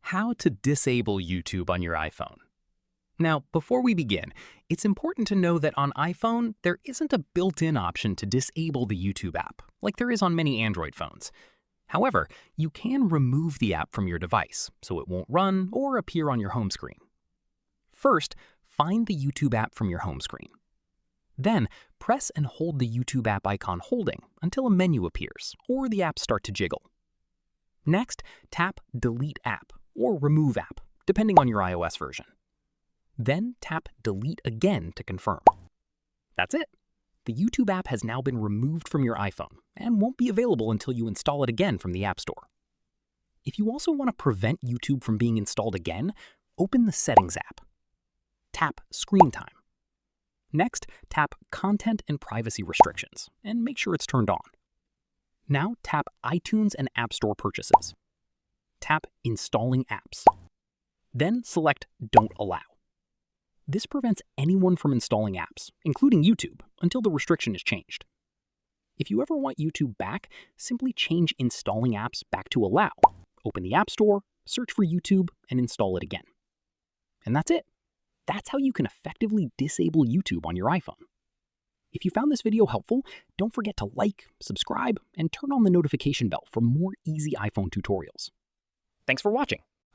How to disable YouTube on your iPhone. Now, before we begin, it's important to know that on iPhone, there isn't a built-in option to disable the YouTube app, like there is on many Android phones. However, you can remove the app from your device, so it won't run or appear on your home screen. First, find the YouTube app from your home screen. Then, press and hold the YouTube app icon holding until a menu appears or the apps start to jiggle. Next, tap Delete App or Remove App, depending on your iOS version. Then tap Delete again to confirm. That's it. The YouTube app has now been removed from your iPhone and won't be available until you install it again from the App Store. If you also want to prevent YouTube from being installed again, open the Settings app. Tap Screen Time. Next, tap Content and Privacy Restrictions and make sure it's turned on. Now tap iTunes and App Store Purchases. Tap Installing Apps. Then select Don't Allow. This prevents anyone from installing apps, including YouTube, until the restriction is changed. If you ever want YouTube back, simply change Installing Apps back to Allow. Open the App Store, search for YouTube, and install it again. And that's it. That's how you can effectively disable YouTube on your iPhone. If you found this video helpful, don't forget to like, subscribe, and turn on the notification bell for more easy iPhone tutorials. Thanks for watching.